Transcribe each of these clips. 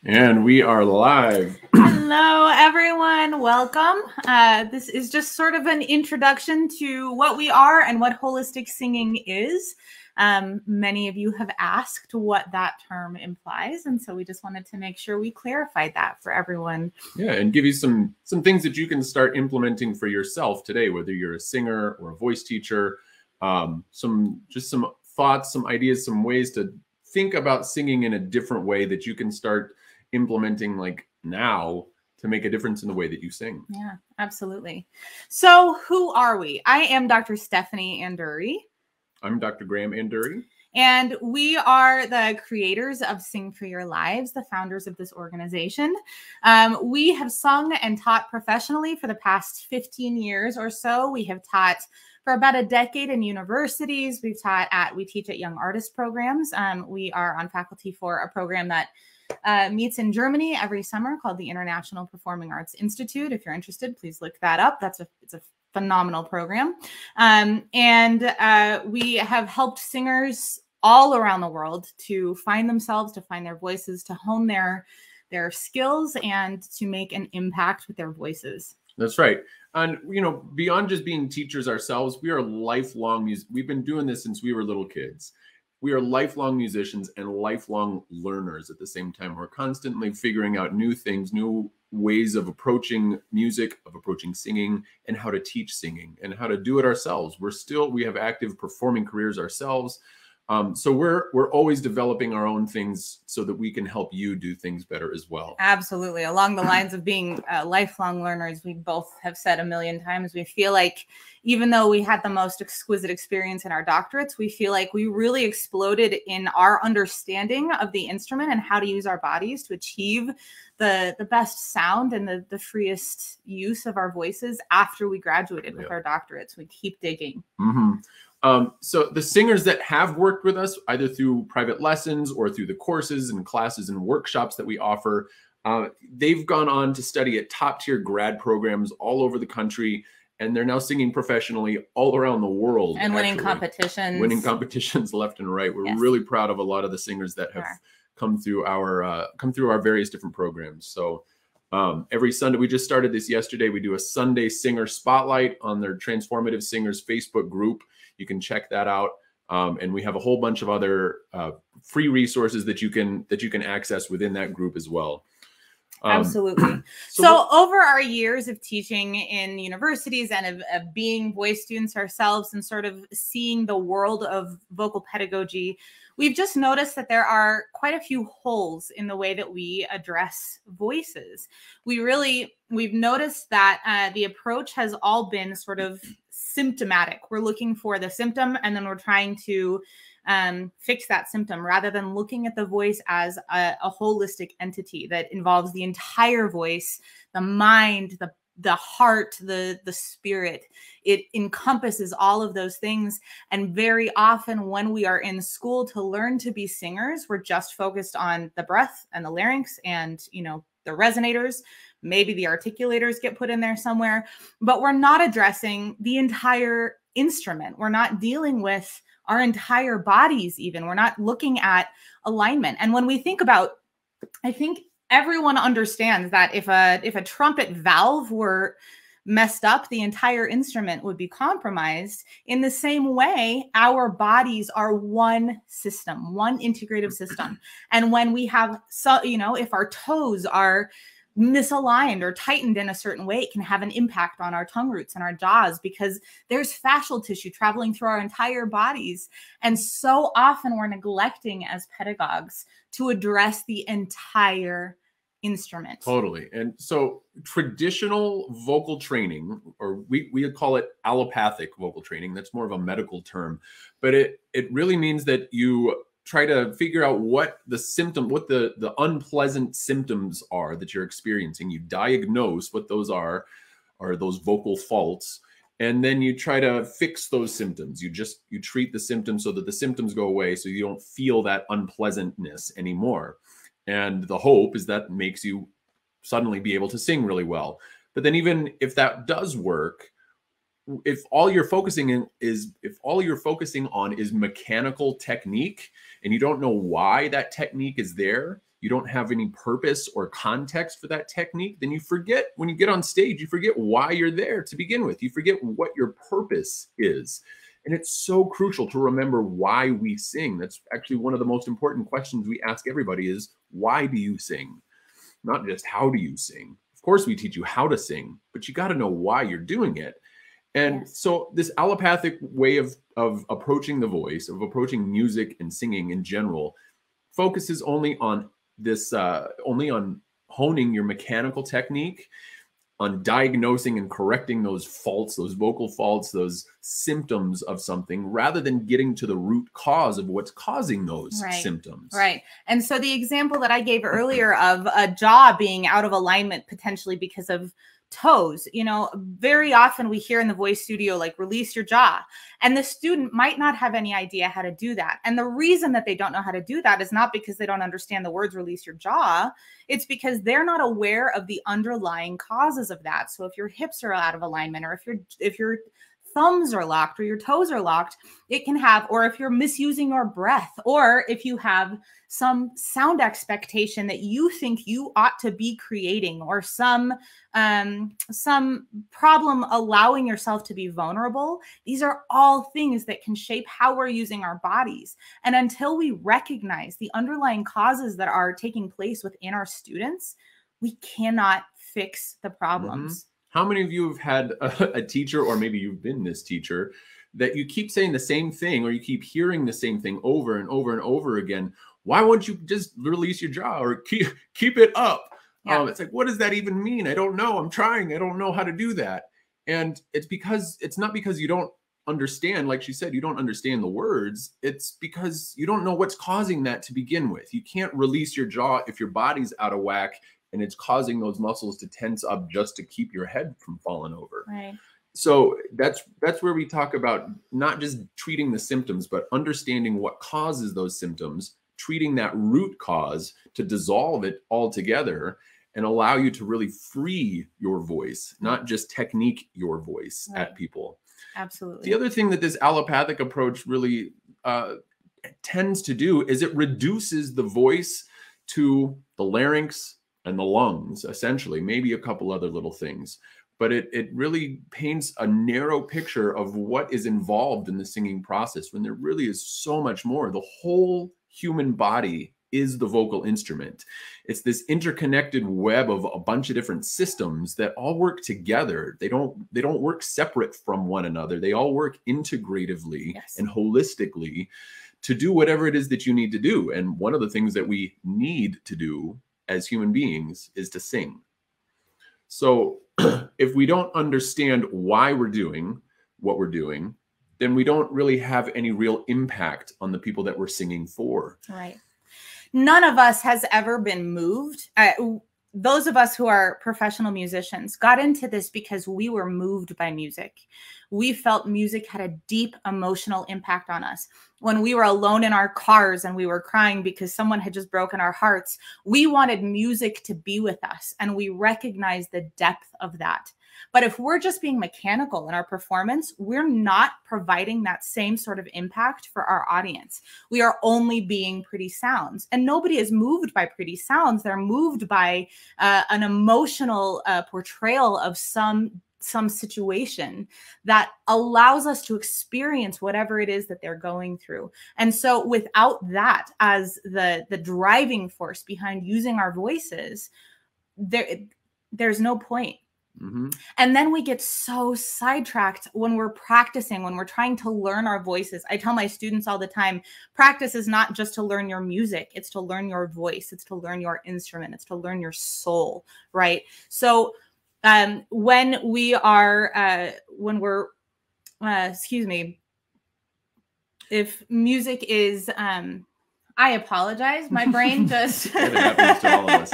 And we are live. Hello, everyone. Welcome. This is just sort of an introduction to what we are and what holistic singing is. Many of you have asked what that term implies, and so we just wanted to make sure we clarified that for everyone. Yeah, and give you some things that you can start implementing for yourself today, whether you're a singer or a voice teacher. Some thoughts, some ideas, some ways to think about singing in a different way that you can start implementing like now to make a difference in the way that you sing. Yeah, absolutely. So who are we? I am Dr. Stephanie Anduri. I'm Dr. Graham Anduri. And we are the creators of Sing for Your Lives, the founders of this organization. We have sung and taught professionally for the past 15 years or so. We have taught for about a decade in universities. We teach at young artist programs. We are on faculty for a program that meets in Germany every summer called the International Performing Arts Institute. If you're interested, please look that up. It's a phenomenal program. We have helped singers all around the world to find themselves, to find their voices, to hone their skills, and to make an impact with their voices. That's right. And, beyond just being teachers ourselves, we are lifelong we've been doing this since we were little kids. We are lifelong musicians and lifelong learners at the same time. We're constantly figuring out new things, new ways of approaching music, of approaching singing, and how to teach singing and how to do it ourselves. We have active performing careers ourselves. So we're always developing our own things so that we can help you do things better as well. Absolutely. Along the lines of being lifelong learners, we both have said a million times, we feel like even though we had the most exquisite experience in our doctorates, we feel like we really exploded in our understanding of the instrument and how to use our bodies to achieve the best sound and the freest use of our voices after we graduated with our doctorates. We keep digging. Mm-hmm. So the singers that have worked with us, either through private lessons or through the courses and classes and workshops that we offer, they've gone on to study at top-tier grad programs all over the country, and they're now singing professionally all around the world. And winning competitions. Winning competitions left and right. We're really proud of a lot of the singers that have come through our various different programs. So every Sunday, we just started this yesterday, we do a Sunday Singer Spotlight on their Transformative Singers Facebook group. You can check that out. And we have a whole bunch of other free resources that you can access within that group as well. Absolutely. So over our years of teaching in universities and of being voice students ourselves and sort of seeing the world of vocal pedagogy, we've just noticed that there are quite a few holes in the way that we address voices. We've noticed that the approach has all been sort of symptomatic. We're looking for the symptom and then we're trying to fix that symptom rather than looking at the voice as a holistic entity that involves the entire voice, the mind, the heart, the spirit. It encompasses all of those things. And very often when we are in school to learn to be singers, we're just focused on the breath and the larynx and, the resonators. Maybe the articulators get put in there somewhere, but we're not addressing the entire instrument. We're not dealing with our entire bodies even. We're not looking at alignment. And when we think about, I think everyone understands that if a trumpet valve were messed up, the entire instrument would be compromised. In the same way, our bodies are one system, one integrative system. And when we have, if our toes are misaligned or tightened in a certain way, it can have an impact on our tongue roots and our jaws because there's fascial tissue traveling through our entire bodies. And so often we're neglecting as pedagogues to address the entire instrument. Totally. And so traditional vocal training, or we call it allopathic vocal training, that's more of a medical term, but it really means that you try to figure out what the unpleasant symptoms are that you're experiencing. You diagnose what those are those vocal faults, and then you try to fix those symptoms. You treat the symptoms so that the symptoms go away, so you don't feel that unpleasantness anymore. And the hope is that makes you suddenly be able to sing really well. But then even if that does work, if all you're focusing on is mechanical technique and you don't know why that technique is there, you don't have any purpose or context for that technique, then you forget, when you get on stage, you forget why you're there to begin with. You forget what your purpose is. And it's so crucial to remember why we sing. That's actually one of the most important questions we ask everybody is, why do you sing? Not just how do you sing. Of course, we teach you how to sing, but you got to know why you're doing it. And so this allopathic way of approaching the voice, of approaching music and singing in general, focuses only on this, only on honing your mechanical technique, on diagnosing and correcting those faults, those vocal faults, those symptoms of something, rather than getting to the root cause of what's causing those symptoms. Right. And so the example that I gave earlier of a jaw being out of alignment potentially because of toes, you know, very often we hear in the voice studio, like, release your jaw. And the student might not have any idea how to do that. And the reason that they don't know how to do that is not because they don't understand the words release your jaw. It's because they're not aware of the underlying causes of that. So if your hips are out of alignment, or if your thumbs are locked or your toes are locked, it can have, or if you're misusing your breath, or if you have some sound expectation that you think you ought to be creating, or some problem allowing yourself to be vulnerable. These are all things that can shape how we're using our bodies. And until we recognize the underlying causes that are taking place within our students, we cannot fix the problems. How many of you have had a teacher, or maybe you've been this teacher, that you keep saying the same thing, or you keep hearing the same thing over and over and over again? Why won't you just release your jaw, or keep it up? Yeah. It's like, what does that even mean? I don't know. I'm trying. I don't know how to do that. And it's not because you don't understand, like she said, you don't understand the words. It's because you don't know what's causing that to begin with. You can't release your jaw if your body's out of whack and it's causing those muscles to tense up just to keep your head from falling over. Right. So that's where we talk about not just treating the symptoms, but understanding what causes those symptoms, treating that root cause to dissolve it altogether and allow you to really free your voice, not just technique your voice at people. Absolutely. The other thing that this allopathic approach really tends to do is it reduces the voice to the larynx and the lungs, essentially, maybe a couple other little things. But it really paints a narrow picture of what is involved in the singing process, when there really is so much more. The whole human body is the vocal instrument. It's this interconnected web of a bunch of different systems that all work together. They don't work separate from one another. They all work integratively and holistically to do whatever it is that you need to do. And one of the things that we need to do as human beings is to sing. So if we don't understand why we're doing what we're doing, then we don't really have any real impact on the people that we're singing for. Right. None of us has ever been moved. Those of us who are professional musicians got into this because we were moved by music. We felt music had a deep emotional impact on us. When we were alone in our cars and we were crying because someone had just broken our hearts, we wanted music to be with us, and we recognized the depth of that. But if we're just being mechanical in our performance, we're not providing that same sort of impact for our audience. We are only being pretty sounds, and nobody is moved by pretty sounds. They're moved by an emotional portrayal of some situation that allows us to experience whatever it is that they're going through. And so without that as the driving force behind using our voices, there's no point. And then we get so sidetracked when we're practicing, when we're trying to learn our voices. I tell my students all the time, practice is not just to learn your music. It's to learn your voice. It's to learn your instrument. It's to learn your soul, right? So when we're if music is, I apologize. My brain just. It happens to all of us.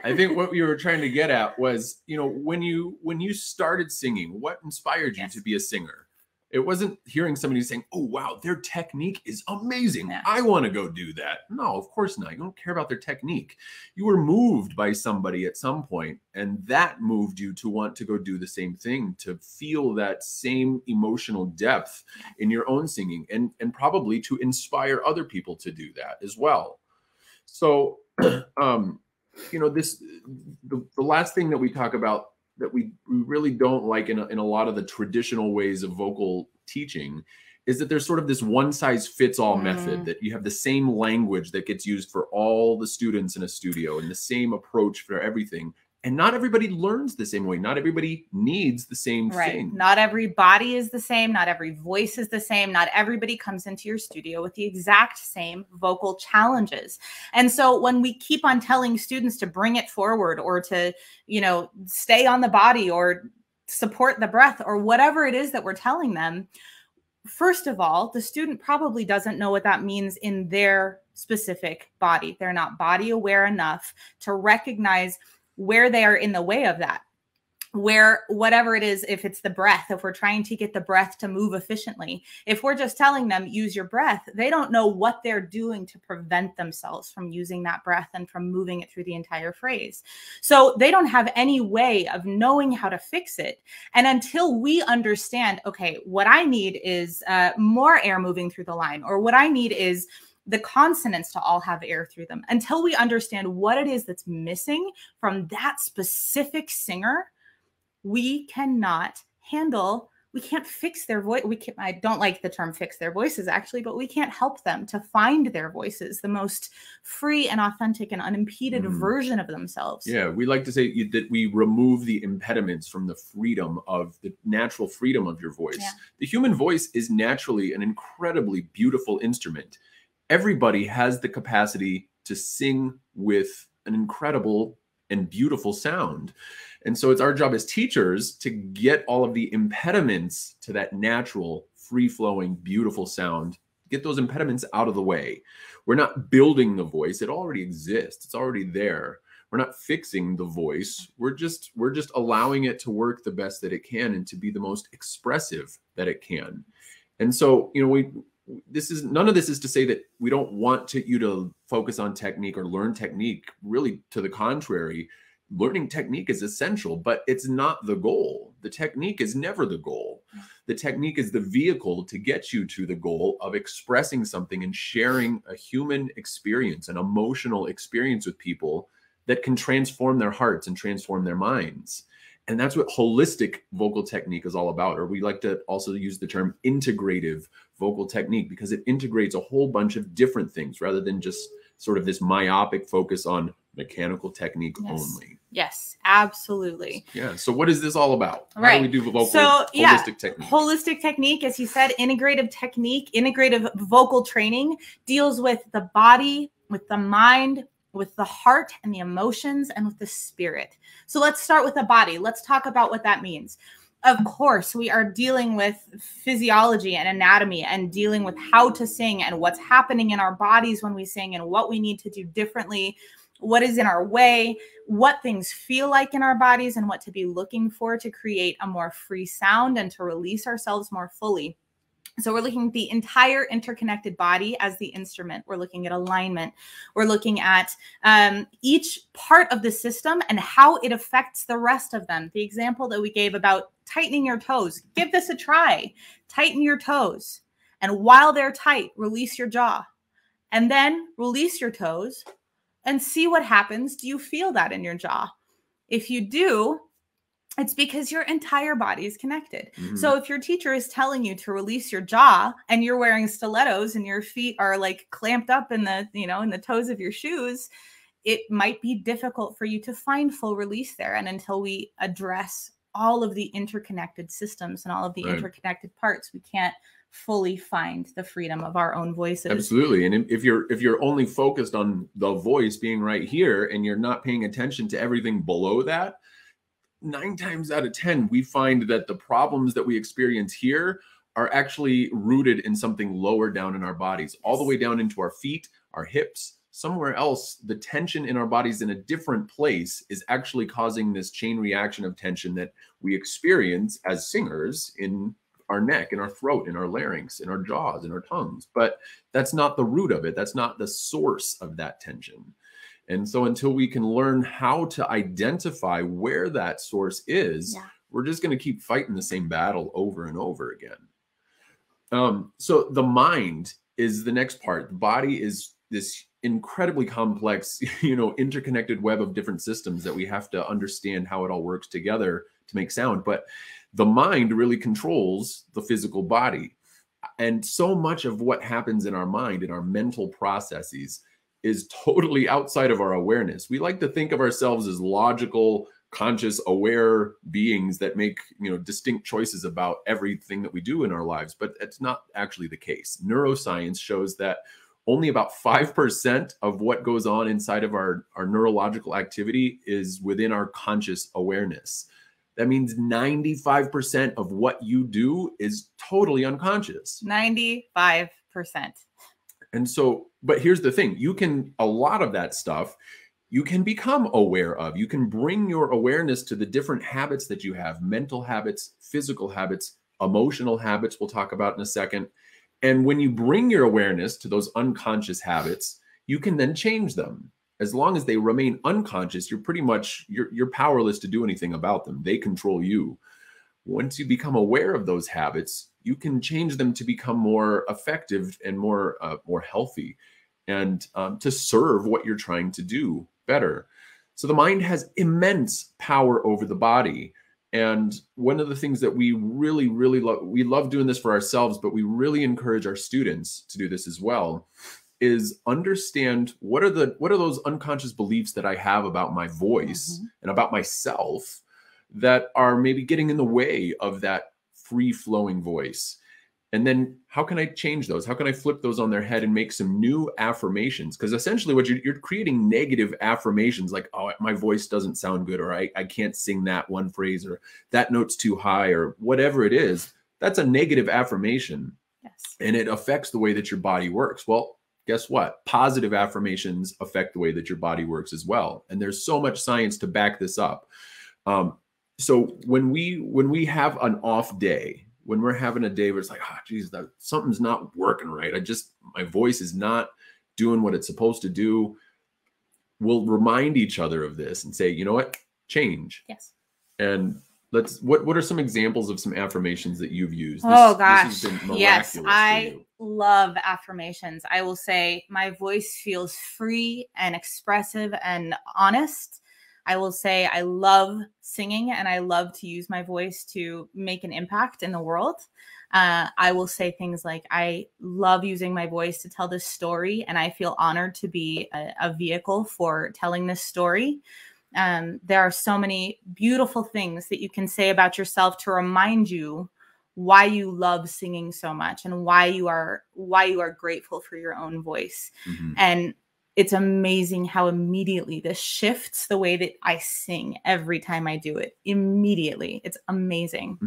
I think what we were trying to get at was, when you started singing, what inspired you to be a singer? It wasn't hearing somebody saying, oh, wow, their technique is amazing. I want to go do that. No, of course not. You don't care about their technique. You were moved by somebody at some point, and that moved you to want to go do the same thing, to feel that same emotional depth in your own singing, and probably to inspire other people to do that as well. So You know, the last thing that we talk about that we really don't like in a lot of the traditional ways of vocal teaching is that there's sort of this one size fits all method, that you have the same language that gets used for all the students in a studio and the same approach for everything. And not everybody learns the same way. Not everybody needs the same thing. Not every body is the same. Not every voice is the same. Not everybody comes into your studio with the exact same vocal challenges. And so when we keep on telling students to bring it forward, or to, you know, stay on the body, or support the breath, or whatever it is that we're telling them, first of all, the student probably doesn't know what that means in their specific body. They're not body aware enough to recognize where they are in the way of that, where whatever it is, if it's the breath, if we're trying to get the breath to move efficiently, if we're just telling them use your breath, they don't know what they're doing to prevent themselves from using that breath and from moving it through the entire phrase. So they don't have any way of knowing how to fix it. And until we understand, okay, what I need is more air moving through the line, or what I need is the consonants to all have air through them, until we understand what it is that's missing from that specific singer, we cannot handle, we can't fix their voice. I don't like the term fix their voices actually, but we can't help them to find their voices, the most free and authentic and unimpeded version of themselves. Yeah, we like to say that we remove the impediments from the freedom of the natural freedom of your voice. Yeah. The human voice is naturally an incredibly beautiful instrument. Everybody has the capacity to sing with an incredible and beautiful sound. And so it's our job as teachers to get all of the impediments to that natural, free-flowing, beautiful sound, get those impediments out of the way. We're not building the voice. It already exists. It's already there. We're not fixing the voice. We're just allowing it to work the best that it can and to be the most expressive that it can. And so, you know, none of this is to say that we don't want you to focus on technique or learn technique. Really, to the contrary, learning technique is essential, but it's not the goal. The technique is never the goal. The technique is the vehicle to get you to the goal of expressing something and sharing a human experience, an emotional experience with people that can transform their hearts and transform their minds. And that's what holistic vocal technique is all about. Or we like to also use the term integrative vocal technique, because it integrates a whole bunch of different things rather than just sort of this myopic focus on mechanical technique only. Yes, absolutely. Yeah. So what is this all about? Right. How do we do holistic technique? Holistic technique, as you said, integrative technique, integrative vocal training deals with the body, with the mind, with the heart and the emotions, and with the spirit. So let's start with the body. Let's talk about what that means. Of course, we are dealing with physiology and anatomy, and dealing with how to sing and what's happening in our bodies when we sing, and what we need to do differently, what is in our way, what things feel like in our bodies, and what to be looking for to create a more free sound and to release ourselves more fully. So we're looking at the entire interconnected body as the instrument. We're looking at alignment. We're looking at each part of the system and how it affects the rest of them. The example that we gave about tightening your toes, give this a try. Tighten your toes. And while they're tight, release your jaw. And then release your toes and see what happens. Do you feel that in your jaw? If you do, it's because your entire body is connected. So if your teacher is telling you to release your jaw and you're wearing stilettos and your feet are like clamped up in the, in the toes of your shoes, it might be difficult for you to find full release there. And until we address all of the interconnected systems and all of the interconnected parts, we can't fully find the freedom of our own voices. Absolutely. And if you're only focused on the voice being right here and you're not paying attention to everything below that, 9 times out of 10, we find that the problems that we experience here are actually rooted in something lower down in our bodies, all the way down into our feet, our hips, somewhere else. The tension in our bodies in a different place is actually causing this chain reaction of tension that we experience as singers in our neck, in our throat, in our larynx, in our jaws, in our tongues. But that's not the root of it. That's not the source of that tension. And so until we can learn how to identify where that source is, we're just going to keep fighting the same battle over and over again. So the mind is the next part. The body is this incredibly complex, interconnected web of different systems that we have to understand how it all works together to make sound. But the mind really controls the physical body. And so much of what happens in our mind, in our mental processes, is totally outside of our awareness. We like to think of ourselves as logical, conscious, aware beings that make, distinct choices about everything that we do in our lives, but it's not actually the case. Neuroscience shows that only about 5% of what goes on inside of our neurological activity is within our conscious awareness. That means 95% of what you do is totally unconscious. 95%. And so, but here's the thing, a lot of that stuff, you can become aware of. You can bring your awareness to the different habits that you have, mental habits, physical habits, emotional habits, we'll talk about in a second. And when you bring your awareness to those unconscious habits, you can then change them. As long as they remain unconscious, you're powerless to do anything about them. They control you. Once you become aware of those habits, you can change them to become more effective and more healthy, and to serve what you're trying to do better. So the mind has immense power over the body. And one of the things that we really, really love, we love doing this for ourselves, but we really encourage our students to do this as well, is understand what are those unconscious beliefs that I have about my voice and about myself that are maybe getting in the way of that free-flowing voice. And then how can I change those? How can I flip those on their head and make some new affirmations? Because essentially what you're creating negative affirmations like, oh, my voice doesn't sound good, or I can't sing that one phrase, or that note's too high, or whatever it is. That's a negative affirmation. Yes. And it affects the way that your body works. Well, guess what? Positive affirmations affect the way that your body works as well. And there's so much science to back this up. So when we have an off day, when we're having a day where it's like, geez, something's not working right, my voice is not doing what it's supposed to do, we'll remind each other of this and say, you know what, change. Yes. And what are some examples of some affirmations that you've used? This has been miraculous. Yes, I love affirmations. I will say my voice feels free and expressive and honest. I will say I love singing and I love to use my voice to make an impact in the world. I will say things like, I love using my voice to tell this story, and I feel honored to be a vehicle for telling this story. There are so many beautiful things that you can say about yourself to remind you why you love singing so much and why you are grateful for your own voice. And it's amazing how immediately this shifts the way that I sing every time I do it. Immediately. It's amazing.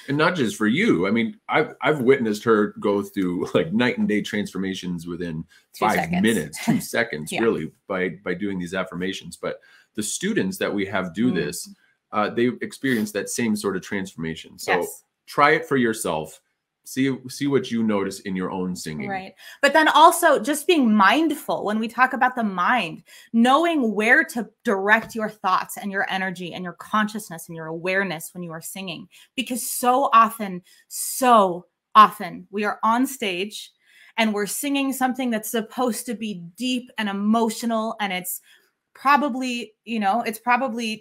And not just for you. I mean, I've witnessed her go through like night and day transformations within 5 minutes, 2 seconds, really, by doing these affirmations. But the students that we have do this, they experience that same sort of transformation. So try it for yourself. See what you notice in your own singing. Right. But then also just being mindful when we talk about the mind, knowing where to direct your thoughts and your energy and your consciousness and your awareness when you are singing. Because so often we are on stage and we're singing something that's supposed to be deep and emotional, and it's probably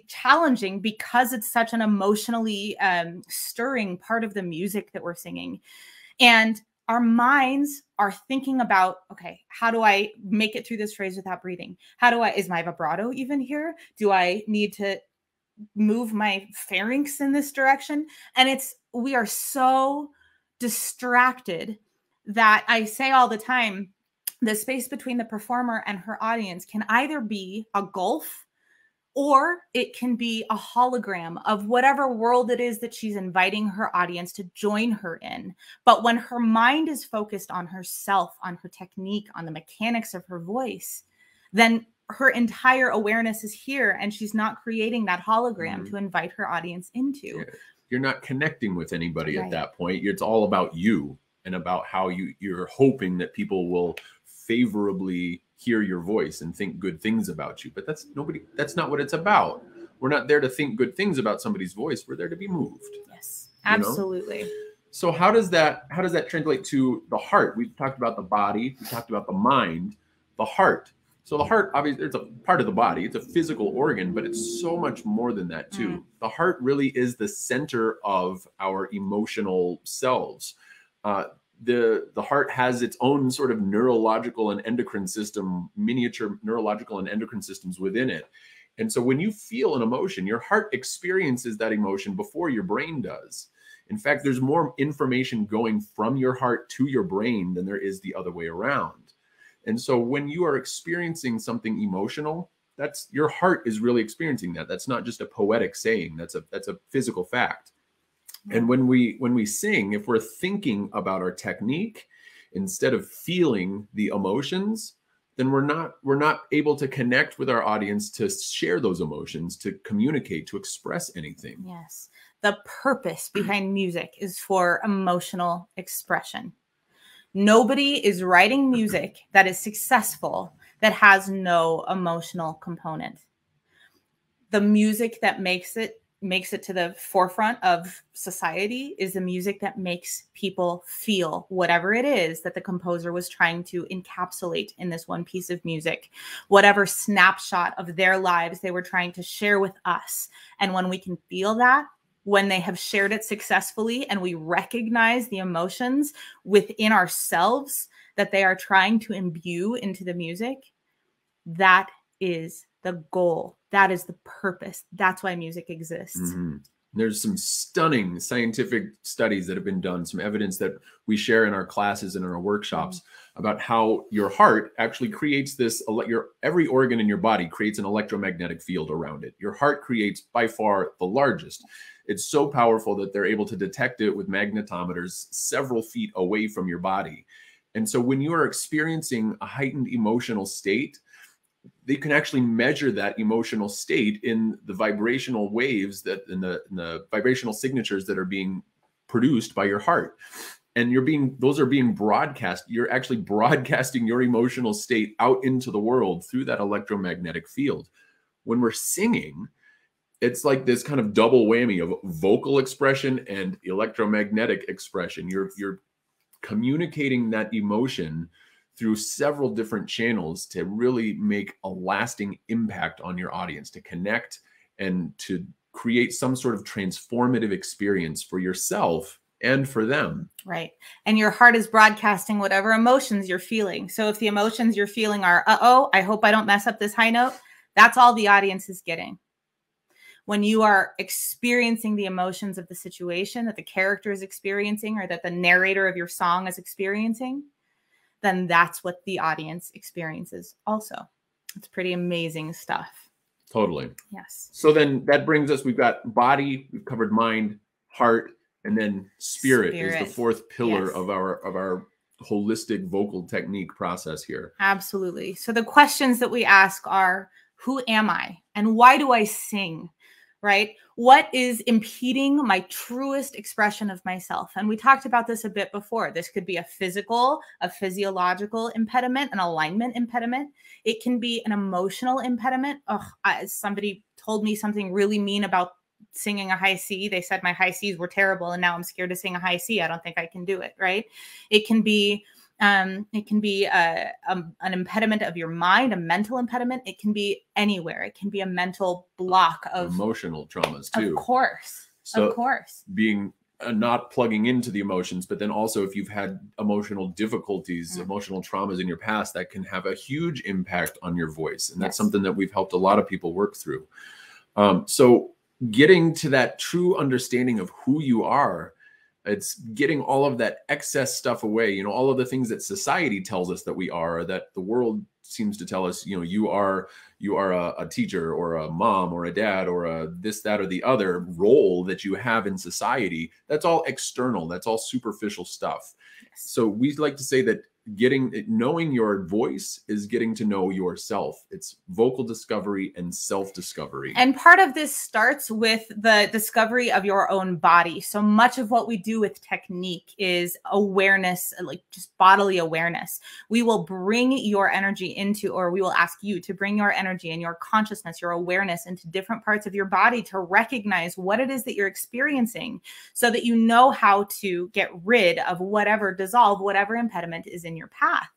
challenging because it's such an emotionally stirring part of the music that we're singing. And our minds are thinking about, okay, how do I make it through this phrase without breathing? Is my vibrato even here? Do I need to move my pharynx in this direction? And we are so distracted that I say all the time, the space between the performer and her audience can either be a gulf or it can be a hologram of whatever world it is that she's inviting her audience to join her in. But when her mind is focused on herself, on her technique, on the mechanics of her voice, then her entire awareness is here and she's not creating that hologram to invite her audience into. You're not connecting with anybody at that point. It's all about you and about how you're hoping that people will favorably hear your voice and think good things about you. But that's not what it's about. We're not there to think good things about somebody's voice. We're there to be moved. Yes, absolutely. So how does that translate to the heart? We've talked about the body, we talked about the mind, the heart. So the heart, obviously, it's a part of the body. It's a physical organ, but it's so much more than that too. The heart really is the center of our emotional selves. The heart has its own sort of neurological and endocrine system, miniature neurological and endocrine systems within it. And so when you feel an emotion, your heart experiences that emotion before your brain does. In fact, there's more information going from your heart to your brain than there is the other way around. And so when you are experiencing something emotional, that's your heart is really experiencing that. That's not just a poetic saying. That's a physical fact. And when we sing, if we're thinking about our technique instead of feeling the emotions, then we're not able to connect with our audience to share those emotions, to communicate, to express anything. Yes. The purpose behind music is for emotional expression. Nobody is writing music that is successful that has no emotional component. The music that makes it to the forefront of society is the music that makes people feel whatever it is that the composer was trying to encapsulate in this one piece of music, whatever snapshot of their lives they were trying to share with us. And when we can feel that, when they have shared it successfully and we recognize the emotions within ourselves that they are trying to imbue into the music, that is the goal. That is the purpose. That's why music exists. There's some stunning scientific studies that have been done, some evidence that we share in our classes and in our workshops about how your heart actually creates this, every organ in your body creates an electromagnetic field around it. Your heart creates by far the largest. It's so powerful that they're able to detect it with magnetometers several feet away from your body. And so when you are experiencing a heightened emotional state, they can actually measure that emotional state in the vibrational waves that in the vibrational signatures that are being produced by your heart. And those are being broadcast. You're actually broadcasting your emotional state out into the world through that electromagnetic field. When we're singing, it's like this kind of double whammy of vocal expression and electromagnetic expression. You're communicating that emotion through several different channels to really make a lasting impact on your audience, to connect and to create some sort of transformative experience for yourself and for them. Right. And your heart is broadcasting whatever emotions you're feeling. So if the emotions you're feeling are, uh-oh, I hope I don't mess up this high note, that's all the audience is getting. When you are experiencing the emotions of the situation that the character is experiencing or that the narrator of your song is experiencing, then that's what the audience experiences also. It's pretty amazing stuff. Totally. Yes. So then that brings us, we've got body, we've covered mind, heart, and then spirit is the fourth pillar of our holistic vocal technique process here. Absolutely. So the questions that we ask are, who am I? And why do I sing? Right? What is impeding my truest expression of myself? And we talked about this a bit before. This could be a physical, a physiological impediment, an alignment impediment. It can be an emotional impediment. Somebody told me something really mean about singing a high C. They said my high Cs were terrible, and now I'm scared to sing a high C. I don't think I can do it. Right? It can be an impediment of your mind, a mental impediment. It can be anywhere. It can be a mental block of emotional traumas too. Of course. So of course. Being not plugging into the emotions, but then also if you've had emotional difficulties, emotional traumas in your past, that can have a huge impact on your voice. And that's something that we've helped a lot of people work through. So getting to that true understanding of who you are, it's getting all of that excess stuff away, you know, all of the things that society tells us that we are, that the world seems to tell us, you know, you are a teacher or a mom or a dad or a this, that, or the other role that you have in society. That's all external. That's all superficial stuff. So we like to say that knowing your voice is getting to know yourself. It's vocal discovery and self-discovery. And part of this starts with the discovery of your own body. So much of what we do with technique is awareness, like just bodily awareness. We will bring your energy into, or we will ask you to bring your energy and your consciousness, your awareness into different parts of your body to recognize what it is that you're experiencing so that you know how to get rid of whatever impediment is in your path.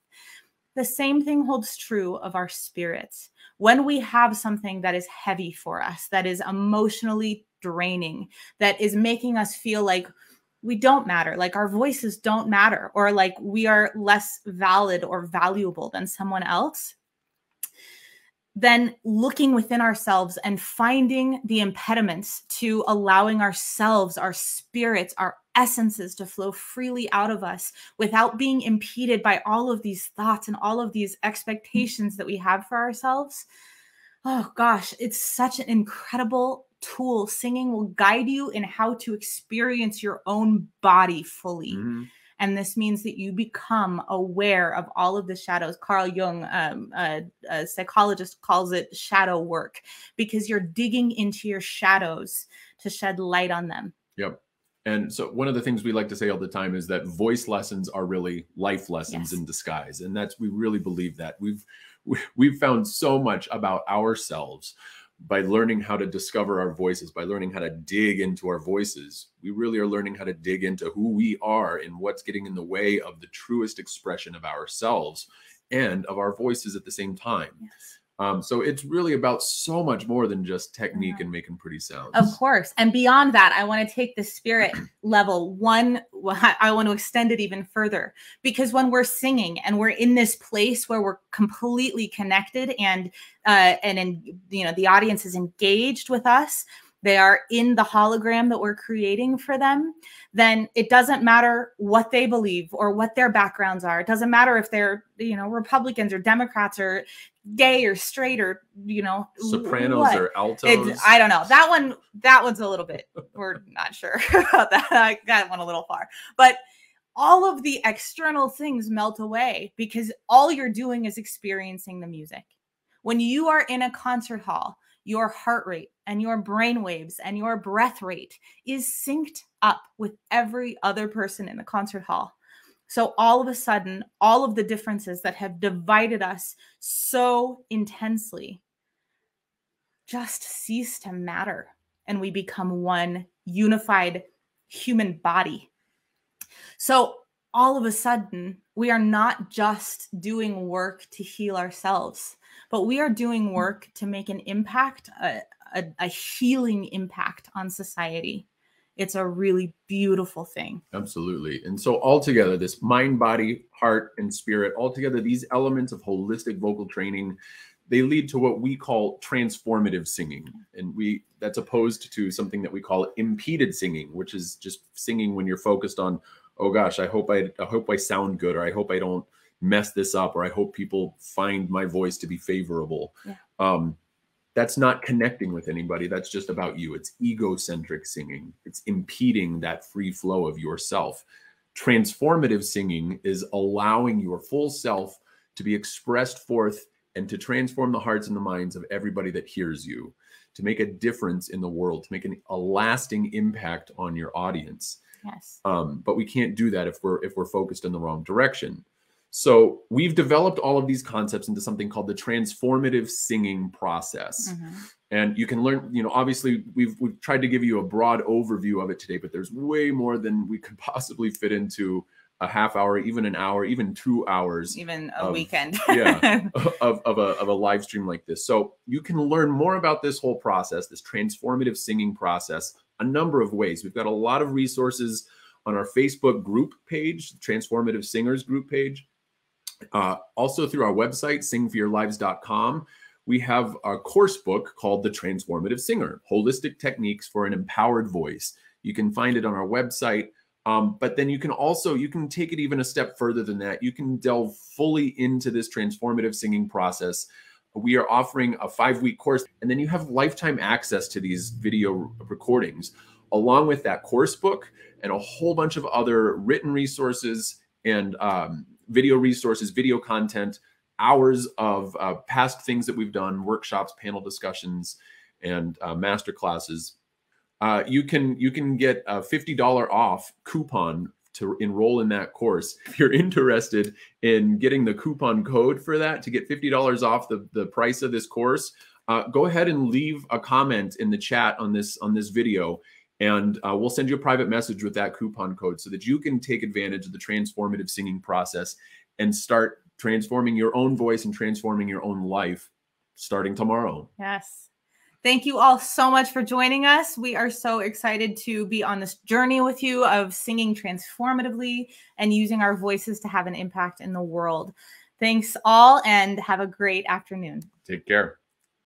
The same thing holds true of our spirits. When we have something that is heavy for us, that is emotionally draining, that is making us feel like we don't matter, like our voices don't matter, or like we are less valid or valuable than someone else, then looking within ourselves and finding the impediments to allowing ourselves, our spirits, our essences to flow freely out of us without being impeded by all of these thoughts and all of these expectations that we have for ourselves. Oh gosh, it's such an incredible tool. Singing will guide you in how to experience your own body fully. Mm-hmm. And this means that you become aware of all of the shadows. Carl Jung, a psychologist, calls it shadow work, because you're digging into your shadows to shed light on them. Yep. And so one of the things we like to say all the time is that voice lessons are really life lessons in disguise. And we really believe that. We've found so much about ourselves by learning how to discover our voices, by learning how to dig into our voices. We really are learning how to dig into who we are and what's getting in the way of the truest expression of ourselves and of our voices at the same time. Yes. So it's really about so much more than just technique and making pretty sounds. Of course. And beyond that, I want to take the spirit level one. I want to extend it even further, because when we're singing and we're in this place where we're completely connected and the audience is engaged with us, they are in the hologram that we're creating for them, then it doesn't matter what they believe or what their backgrounds are. It doesn't matter if they're, Republicans or Democrats or gay or straight or, sopranos or altos. I don't know. That one's a little bit, we're not sure about that. I got one a little far. But all of the external things melt away because all you're doing is experiencing the music. When you are in a concert hall, your heart rate and your brain waves and your breath rate is synced up with every other person in the concert hall. So all of a sudden, all of the differences that have divided us so intensely just cease to matter, and we become one unified human body. So all of a sudden, we are not just doing work to heal ourselves, but we are doing work to make an impact, a healing impact on society. It's a really beautiful thing. Absolutely. And so altogether, this mind, body, heart, and spirit, altogether, these elements of holistic vocal training, they lead to what we call transformative singing. And that's opposed to something that we call impeded singing, which is just singing when you're focused on, oh gosh, I hope I sound good, or I hope I don't mess this up, or I hope people find my voice to be favorable. Yeah. That's not connecting with anybody. That's just about you. It's egocentric singing. It's impeding that free flow of yourself. Transformative singing is allowing your full self to be expressed forth and to transform the hearts and the minds of everybody that hears you, to make a difference in the world, to make a lasting impact on your audience. Yes. But we can't do that if we're focused in the wrong direction. So we've developed all of these concepts into something called the Transformative Singing Process. Mm-hmm. And you can learn, obviously we've tried to give you a broad overview of it today, but there's way more than we could possibly fit into a half hour, even an hour, even 2 hours. Even a weekend. of a live stream like this. So you can learn more about this whole process, this transformative singing process, a number of ways. We've got a lot of resources on our Facebook group page, Transformative Singers group page. Also through our website, singforyourlives.com, we have a course book called The Transformative Singer, Holistic Techniques for an Empowered Voice. You can find it on our website. But then you can take it even a step further than that. You can delve fully into this transformative singing process. We are offering a 5-week course, and then you have lifetime access to these video recordings, along with that course book and a whole bunch of other written resources and video resources, video content, hours of past things that we've done, workshops, panel discussions, and master classes. You can get a $50 off coupon to enroll in that course. If you're interested in getting the coupon code for that to get $50 off the price of this course, go ahead and leave a comment in the chat on this video, and we'll send you a private message with that coupon code so that you can take advantage of the transformative singing process and start transforming your own voice and transforming your own life starting tomorrow. Yes. Thank you all so much for joining us. We are so excited to be on this journey with you of singing transformatively and using our voices to have an impact in the world. Thanks all, and have a great afternoon. Take care.